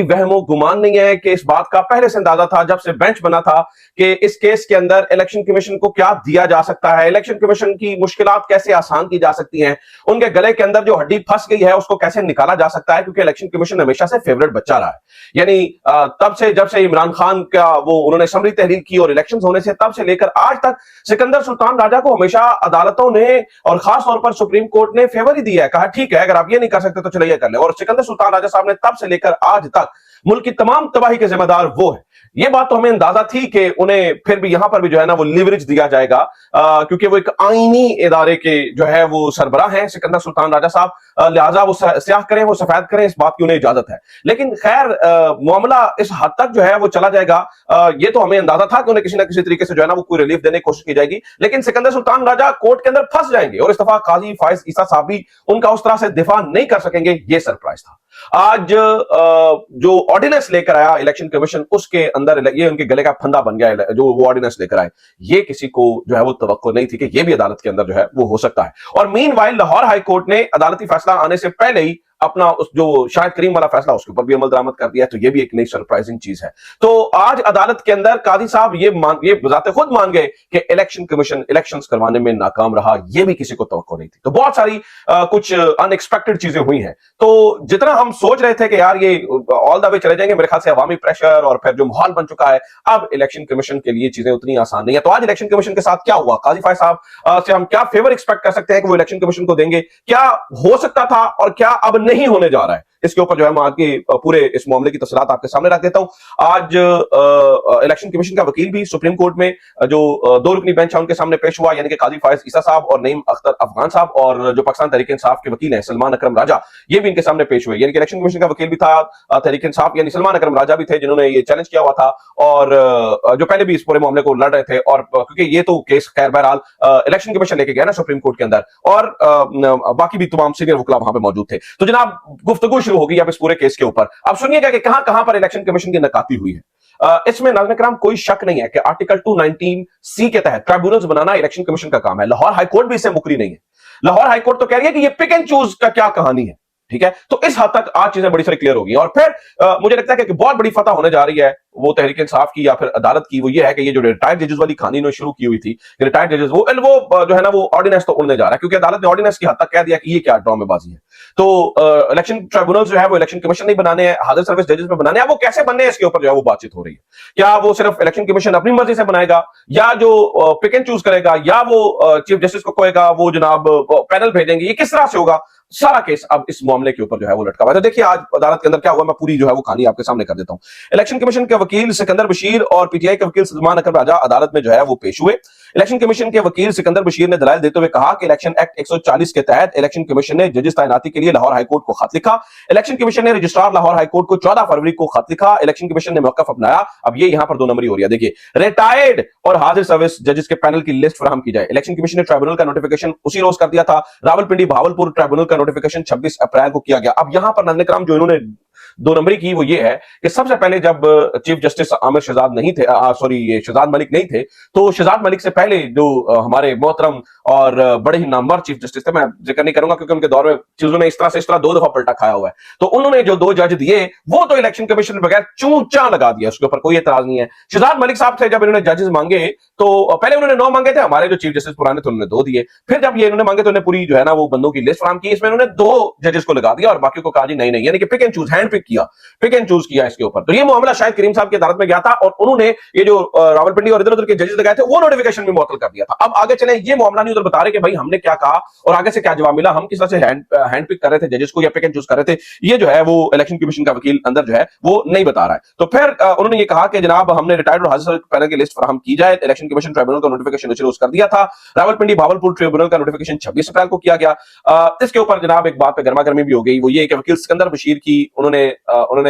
वहमो गुमान नहीं है कि इस बात का पहले से अंदाजा था जब से बेंच बना था कि इस केस के अंदर इलेक्शन कमीशन को क्या दिया जा सकता है, इलेक्शन कमीशन की मुश्किलात कैसे आसान की जा सकती हैं, उनके गले के अंदर जो हड्डी फंस गई है उसको कैसे निकाला जा सकता है, क्योंकि इलेक्शन कमीशन हमेशा से फेवरेट बच्चा रहा है। यानी तब से जब से इमरान खान का वो उन्होंने समरी तहरीर की और इलेक्शन होने से तब से लेकर आज तक सिकंदर सुल्तान राजा को हमेशा अदालतों ने और खास तौर पर सुप्रीम कोर्ट ने फेवर ही दिया है, कहा ठीक है अगर आप ये नहीं कर सकते तो चलिए कर ले। और सिकंदर सुल्तान राजा साहब ने तब से लेकर आज तक मुल्क की तमाम तबाही के जिम्मेदार वो है। ये बात तो हमें अंदाजा थी कि उन्हें फिर भी यहां पर भी जो है ना वो लिवरेज दिया जाएगा, क्योंकि वो एक आईनी इदारे के जो है वो सरबराह हैं सिकंदर सुल्तान राजा साहब, लिहाजा वो स्याह करें वो सफेद करें इस बात की उन्हें इजाजत है। लेकिन खैर मामला इस हद तक जो है वो चला जाएगा, ये तो हमें अंदाजा था कि उन्हें किसी ना किसी तरीके से जो है ना वो कोई रिलीफ देने की कोशिश की जाएगी, लेकिन सिकंदर सुल्तान राजा कोर्ट के अंदर फंस जाएंगे और इस दफा काजी फायज ईसा साहब भी उनका उस तरह से दिफा नहीं कर सकेंगे, ये सरप्राइज था। आज जो ऑर्डिनेंस लेकर आया इलेक्शन कमीशन उसके अंदर ये उनके गले का फंदा बन गया, जो वो ऑर्डिनेंस लेकर आए ये किसी को जो है वो तवक्को नहीं थी कि ये भी अदालत के अंदर जो है वो हो सकता है। और मीनवाइल लाहौर हाई कोर्ट ने अदालती फैसला आने से पहले ही अपना उस जो शाहिद करीम वाला फैसला उसके ऊपर भी अमल दरामद कर दिया, तो ये भी एक नई सरप्राइजिंग चीज है। तो आज अदालत के अंदर कादी साहब ये बजाते खुद मान गए कि इलेक्शन कमीशन इलेक्शंस करवाने में नाकाम रहा, ये भी किसी को तवक्को नहीं थी। तो बहुत सारी कुछ अनएक्सपेक्टेड चीजें हुई हैं। तो जितना हम सोच रहे थे कि यार ये ऑल द वे चले जाएंगे, मेरे ख्याल से अवामी प्रेशर और फिर जो माहौल बन चुका है अब इलेक्शन कमीशन के लिए चीजें उतनी आसान नहीं है। तो आज इलेक्शन कमीशन के साथ क्या हुआ, काजी फायज साहब से हम क्या फेवर एक्सपेक्ट कर सकते हैं कि वो इलेक्शन कमीशन को देंगे, क्या हो सकता था और क्या अब नहीं होने जा रहा है, इसके ऊपर जो है मैं आगे पूरे इस मामले की तफसीलात आपके सामने रख देता हूं। आज इलेक्शन कमीशन का वकील भी सुप्रीम कोर्ट में जो दो रुकनी बेंच है उनके सामने पेश हुआ, यानी कि काजी फायज ईसा साहब और नईम अख्तर अफगान साहब, और जो पाकिस्तान तहरीक इंसाफ के वकील हैं सलमान अकरम राजा, ये भी इनके सामने पेश हुए। यानी कि इलेक्शन कमीशन का वकील भी था तहरीक इंसाफ यानी सलमान अकरम राजा भी थे जिन्होंने ये चैलेंज किया हुआ था, और जो पहले भी इस पूरे मामले को लड़ रहे थे। और क्योंकि ये तो केस खैर बहरहाल इलेक्शन कमीशन लेके गया ना सुप्रीम कोर्ट के अंदर, और बाकी भी तमाम सीनियर वकील वहां पे मौजूद थे। तो जनाब गुफ्तगू शुरू होगी अब इस पूरे केस के ऊपर। अब सुनिएगा कि कहां कहां पर इलेक्शन कमीशन की नकाती हुई है। इसमें नाज़रीन किराम कोई शक नहीं है कि आर्टिकल 219 सी के तहत ट्राइब्यूनल्स बनाना इलेक्शन कमीशन का काम है। लाहौर हाईकोर्ट भी इससे मुकरी नहीं है। लाहौर हाईकोर्ट तो कह रही है कि ये पिक एंड चूज का क्या कहानी है, ठीक है। तो इस हद तक आज चीजें बड़ी सारी क्लियर होगी। और फिर मुझे लगता है कि बहुत बड़ी फतह होने जा रही है वो तहरीक इंसाफ की या फिर अदालत की, वो ये है कि ये जो रिटायर्ड जजेस वाली कहानी ने शुरू की हुई थी, रिटायर्ड जजेस वो जो है ना वो ऑर्डिनेंस तो उड़ने जा रहा है, क्योंकि अदालत ने ऑर्डिनेंस की हद तक कह दिया कि ये क्या ड्रामेबाजी है। तो इलेक्शन ट्राइब्यूनल जो है वो इलेक्शन कमीशन नहीं बनाने हैं, हाजिर सर्विस जजेस पे बनाने हैं। वो कैसे बनने हैं इसके ऊपर जो है वो बातचीत हो रही है। क्या वो सिर्फ इलेक्शन कमीशन अपनी मर्जी से बनाएगा, या जो पिक एंड चूज करेगा, या वो चीफ जस्टिस को कहेगा वो जनाब पैनल भेजेंगे, ये किस तरह से होगा? सारा केस अब इस मामले के ऊपर जो है वो लटका हुआ है। तो देखिए आज अदालत के अंदर क्या हुआ, मैं पूरी जो है वो कहानी आपके सामने कर देता हूं। इलेक्शन कमीशन के वकील सिकंदर बशीर और पीटीआई के वकील सलमान अकरम राजा अदालत में जो है वो पेश हुए। इलेक्शन कमीशन के वकील सिकंदर बशीर ने दलाइल देते हुए कहा कि इलेक्शन एक्ट 140 के तहत इलेक्शन कमीशन ने जजेस तैनाती के लिए लाहौर हाईकोर्ट को खत लिखा। इलेक्शन कमीशन ने रजिस्ट्रार लाहौर हाईकोर्ट को 14 फरवरी को खत लिखा। इलेक्शन कमीशन ने मौका अपनाया। अब ये यहां पर दो नंबरी हो रही है। देखिए, रिटायर्ड और हाजिर सर्विस जजेस के पैनल की लिस्ट फराहम की जाए। इलेक्शन कमीशन ने ट्राइब्यूनल का नोटिफिकेशन उसी रोज कर दिया था। रावलपिंडी भावलपुर ट्राइब्यूनल का नोटिफिकेशन 26 अप्रैल को किया गया। अब यहां पर नाज़रीन किराम जो इन्होंने दो नंबरी की वो ये है कि सबसे पहले जब चीफ जस्टिस आमिर शहजाद नहीं थे, सॉरी ये शहजाद मलिक नहीं थे, तो शहजाद मलिक से पहले जो हमारे मोहतरम और बड़े ही नामवर चीफ जस्टिस थे, मैं जिक्र नहीं करूंगा क्योंकि उनके दौर में चीजों ने इस तरह दो दफा पलटा खाया हुआ है, तो उन्होंने जो दो जज दिए वो तो इलेक्शन कमीशन ने बगैर चूचा लगा दिया, उसके ऊपर कोई एतराज नहीं है। शहजाद मलिक साहब थे, जब इन्होंने जजेस मांगे तो पहले उन्होंने 9 मांगे थे, हमारे जो चीफ जस्टिस पुराने थे उन्होंने 2 दिए। फिर जब ये इन्होंने मांगे तो उन्होंने पूरी जो है ना वो बंदों की लिस्ट फराहम की, इसमें उन्होंने 2 जजेस को लगा दिया और बाकी को कहा जी नहीं, यानी कि pick and choose, hand pick किया, पिक एंड चूज किया इसके ऊपर। तो ये मामला शायद करीम साहब की अदालत में गया था और उन्होंने ये जो रावलपिंडी और इधर उधर के जजेस लगाए थे वो नोटिफिकेशन भी मुअत्तल कर दिया था। अब आगे चले, ये मामला नहीं उधर बता रहे कि भाई हमने क्या कहा और आगे से क्या जवाब मिला, हम किस तरह से हैंड पिक कर रहे थे जजेस को या पिक एंड चूज कर रहे थे, ये जो है वो इलेक्शन कमीशन का वकील अंदर जो है वो नहीं बता रहा है। तो फिर उन्होंने ये कहा कि जनाब हमने रिटायर्ड और हाजिर पैनल की लिस्ट फराहम की जाए। इलेक्शन कमीशन ट्रिब्यूनल का नोटिफिकेशन कर दिया था। रावलपिंडी भावलपुर ट्रिब्यूनल का नोटिफिकेशन 26 अप्रैल को किया गया। इसके ऊपर जनाब एक बात पे गर्मा गर्मी भी हो गई, वो ये कि वकील सिकंदर बशीर की उन्होंने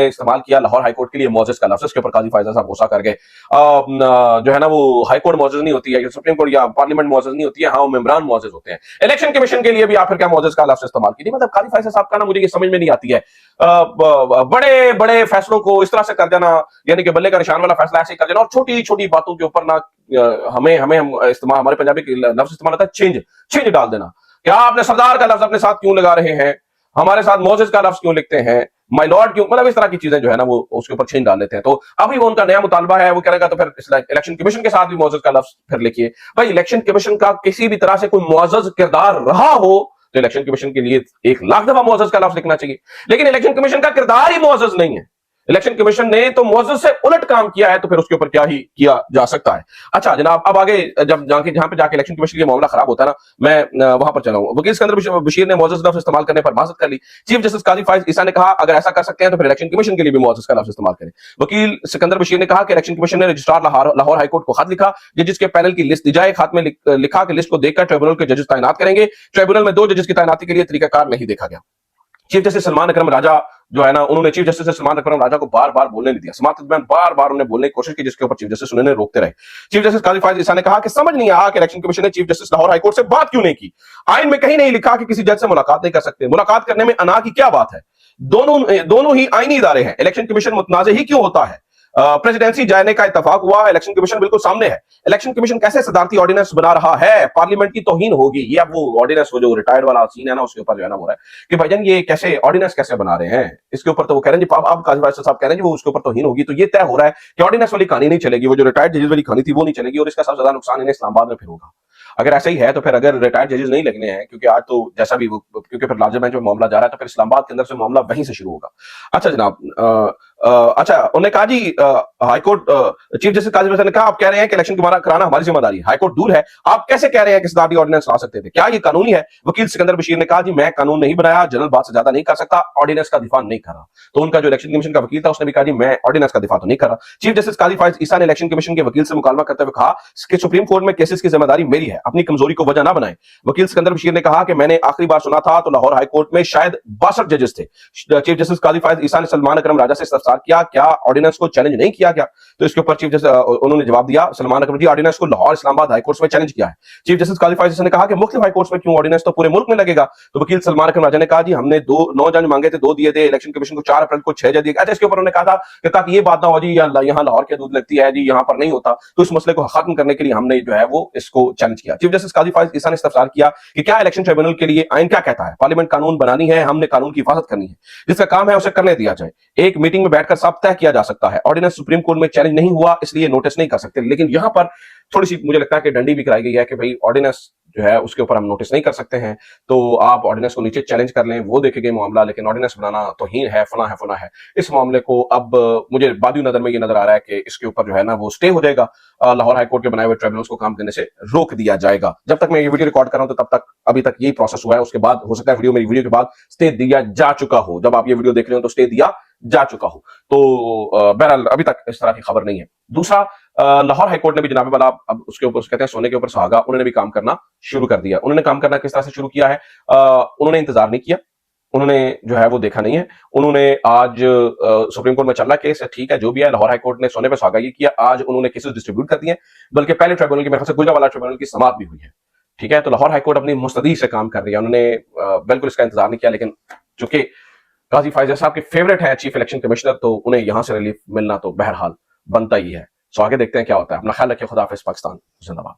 इस्तेमाल किया लाहौर हाईकोर्ट के लिए मौजज का लफ्ज, इसके ऊपर काजी फायजा साहब गुस्सा कर गए। जो है ना वो हाईकोर्ट मौजज नहीं होती है, सुप्रीम कोर्ट या पार्लियामेंट मौजज नहीं होती है, हाँ वो मेंबरान मौजज होते हैं। इलेक्शन कमीशन के लिए भी आखिर क्या मौजज का लफ्ज इस्तेमाल कीजिए, मतलब काजी फायजा साहब का ना मुझे ये समझ में नहीं आती है। बड़े बड़े फैसलों को इस तरह से कर देना, यानी कि बल्ले का निशान वाला फैसला ऐसे कर देना, और छोटी छोटी बातों के ऊपर ना हमें इस्तेमाल, हमारे पंजाबी लफ्ज इस्तेमाल होता है चेंज डाल देना। क्या आपने सरदार का लफ्ज अपने साथ क्यों लगा रहे हैं, हमारे साथ मौजज का लफ्ज क्यों लिखते हैं, माय लॉर्ड क्यों, मतलब इस तरह की चीजें जो है ना वो उसके ऊपर छीन डाल लेते हैं। तो अभी वो उनका नया मुतालबा है, वो करेगा तो फिर इलेक्शन कमीशन के साथ भी मुअज़्ज़ज़ का लफ्ज फिर लिखिए। भाई इलेक्शन कमीशन का किसी भी तरह से कोई मुअज़्ज़ज़ किरदार रहा हो तो इलेक्शन कमीशन के लिए 1 लाख दफा मुअज़्ज़ज़ का लफ्ज लिखना चाहिए, लेकिन इलेक्शन कमीशन का किरदार ही मुअज़्ज़ज़ नहीं है। इलेक्शन कमीशन ने तो मुअज़्ज़ज़ से उलट काम किया है, तो फिर उसके ऊपर क्या ही किया जा सकता है। अच्छा जनाब, अब आगे जब जाके जहां पे जाके इलेक्शन कमीशन का मामला खराब होता है ना, मैं वहां पर चला हूं। वकील सिकंदर बशीर ने मुअज़्ज़ज़ लफ्ज इस्तेमाल करने पर माजरत कर ली। चीफ जस्टिस काजी फायज ईसा ने कहा अगर ऐसा कर सकते हैं तो फिर इलेक्शन कमीशन के लिए भी मुअज़्ज़ज़ का लफ्ज इस्तेमाल करें। वकील सिकंदर बशीर ने कहा कि इलेक्शन कमीशन ने रजिस्ट्रार लाहौर हाईकोर्ट को खत लिखा, जजेस के पैनल की लिस्ट दी जाए। खत में लिखा कि लिस्ट को देखकर ट्रिब्यूनल के जजेस तैनात करेंगे। ट्रिब्यूनल में 2 जजेस की तैनाती के लिए तरीकाकार नहीं देखा गया। चीफ जस्टिस सलमान अकरम राजा जो है ना, उन्होंने चीफ जस्टिस सलमान अकरम राजा को बार बार बोलने नहीं दिया। समाअत के दरमियान बार बार उन्हें बोलने की कोशिश की, जिसके ऊपर चीफ जस्टिस उन्हें रोकते रहे। चीफ जस्टिस काजी फायज ईसा ने कहा कि समझ नहीं आया कि इलेक्शन कमीशन ने चीफ जस्टिस लाहौर हाईकोर्ट से बात क्यों नहीं की। आइन में कहीं नहीं लिखा कि किसी जज से मुलाकात नहीं कर सकते। मुलाकात करने में अना की क्या बात है। दोनों ही आईनी इदारे हैं। इलेक्शन कमीशन मुतनाज़ ही क्यों होता है। प्रेसिडेंसी जाने का इत्तेफाक हुआ, इलेक्शन कमीशन बिल्कुल सामने है। इलेक्शन कमीशन कैसे सदारती ऑर्डिनेंस बना रहा है, पार्लियामेंट की तौहीन होगी। ये अब वो ऑर्डिनेंस, वो जो रिटायर्ड वाला सीन है ना, उसके ऊपर जो है ना हो रहा है कि भाईजान ये कैसे ऑर्डिनेंस कैसे बना रहे हैं। इसके ऊपर तो वो कह रहे हैं जी, अब काजी फायज साहब कह रहे हैं जी वो उसके ऊपर तौहीन होगी। तो ये तय हो रहा है कि ऑर्डिनेंस वाली कहानी नहीं चलेगी, वो जो रिटायर्ड जजेस वाली कहानी थी वो नहीं चलेगी, और इसका सबसे ज्यादा नुकसान इन्हें इस्लामाबाद में फिर होगा। अगर ऐसा ही है तो फिर अगर रिटायर्ड जजेस नहीं लगने हैं, क्योंकि आज तो जैसा भी क्योंकि फिर लार्जर बेंच में मामला जा रहा है, तो फिर इस्लामाबाद के अंदर से मामला वहीं से शुरू होगा। अच्छा जनाब, अच्छा उन्होंने कहा जी हाईकोर्ट चीफ जस्टिस काजी फायज ने कहा आप कह रहे हैं कि इलेक्शन कराना हमारी जिम्मेदारी है, हाईकोर्ट दूर है, आप कैसे कह रहे हैं कि सदारती ऑर्डिनेंस ला सकते थे, क्या ये कानूनी है। वकील सिकंदर बशीर ने कहा जी मैं कानून नहीं बनाया, जनरल बात से ज्यादा नहीं कर सकता, ऑर्डिनेंस का दिफा नहीं कर रहा। तो उनका जो इलेक्शन कमीशन का वकील था उसने भी कहा जी मैं ऑर्डिनेंस का दिफा तो नहीं कर रहा। चीफ जस्टिस काजी फायज ईसा ने इलेक्शन कमीशन के वकील से मुकालमा करते हुए कहा कि सुप्रीम कोर्ट में केसेस की जिम्मेदारी मेरी है, अपनी कमजोरी को वजह ना बनाए। वकील सिकंदर बशीर ने कहा कि मैंने आखिरी बार सुना था तो लाहौर हाईकोर्ट में शायद 62 जजेस थे। चीफ जस्टिस काजी फायज ईसा ने सलमान अकरम राजा से इस्तफसार किया क्या ऑर्डिनेंस को चैलेंज नहीं किया गया। तो इसके ऊपर चीफ जस्टिस उन्होंने जवाब दिया सलमान अकरम जी ऑर्डिनेंस को लाहौर इस्लामाबाद हाईकोर्ट में चैलेंज किया है। चीफ जस्टिस काजी फायज ईसा ने कहा कि मुख्तलिफ हाईकोर्ट में क्यों ऑर्डिनेंस, तो पूरे मुल्क में लगेगा। तो वकील सलमान अकरम राजा ने कहा जी हमने 9 जज मांगे थे, 2 दिए थे, इलेक्शन कमीशन को 4 अप्रैल को 6 जज दिए। अच्छा इसके ऊपर उन्होंने कहा था कि ताकि ये बात ना हो जी यहाँ लाहौर की हदूद लगती है जी, यहाँ पर नहीं होता, तो इस मसले को खत्म करने के लिए हमने जो है वो इसको चैलेंज किया। चीफ जस्टिस काजी फायज ईसा ने इस्तफसार किया कि क्या इलेक्शन ट्रिब्यूनल के लिए आइन क्या कहता है, पार्लियामेंट कानून बनानी है, हमने कानून की हिफाजत करनी है, जिसका काम है उसे करने दिया जाए। एक मीटिंग में बैठकर सब तय किया जा सकता है। ऑर्डिनेंस सुप्रीम कोर्ट में चैलेंज नहीं हुआ इसलिए नोटिस नहीं कर सकते। लेकिन यहां पर थोड़ी सी मुझे लगता है कि डंडी भी कराई गई है कि भाई ऑर्डिनेंस जो है उसके ऊपर हम नोटिस नहीं कर सकते हैं, तो आप ऑर्डिनेंस को नीचे चैलेंज कर लें, वो देखेंगे मामला, लेकिन ऑर्डिनेंस बनाना तौहीन है, फना है। इस मामले को अब मुझे बादी नजर में ये नजर आ रहा है कि इसके ऊपर जो है ना वो स्टे हो जाएगा, लाहौर हाईकोर्ट के बनाए हुए ट्रिब्यूनल्स को काम करने से रोक दिया जाएगा। जब तक मैं ये वीडियो रिकॉर्ड कर रहा हूं तो तब तक अभी तक यही प्रोसेस हुआ है। उसके बाद हो सकता है मेरी वीडियो के बाद स्टे दिया जा चुका हो। जब आप ये वीडियो देख रहे हो तो स्टे दिया जा चुका हो। तो बहरहाल अभी तक इस तरह की खबर नहीं है। दूसरा, लाहौर हाईकोर्ट ने भी जनाब वाला अब उसके ऊपर कहते हैं सोने के ऊपर सुहागा, उन्होंने भी काम करना शुरू कर दिया। उन्होंने काम करना किस तरह से शुरू किया है, उन्होंने इंतजार नहीं किया, उन्होंने जो है वो देखा नहीं है। उन्होंने आज सुप्रीम कोर्ट में चल रहा केस है, ठीक है जो भी है, लाहौर हाईकोर्ट ने सोने पे सुहागा ये किया, आज उन्होंने केसेस डिस्ट्रीब्यूट कर दिए, बल्कि पहले ट्रिब्यूनल की मेरे ख्याल से गुजरावाला ट्रिब्यूनल की समाप्त भी हुई है। ठीक है, तो लाहौर हाईकोर्ट अपनी मुस्तदी से काम कर रही है, उन्होंने बिल्कुल इसका इंतजार नहीं किया। लेकिन चूंकि काजी फायज साहब के फेवरेट है चीफ इलेक्शन कमिश्नर, तो उन्हें यहां से रिलीफ मिलना तो बहरहाल बनता ही है। सो आगे देखते हैं क्या होता है। अपना ख्याल रखिए, खुदा हाफिज, पाकिस्तान जिंदाबाद।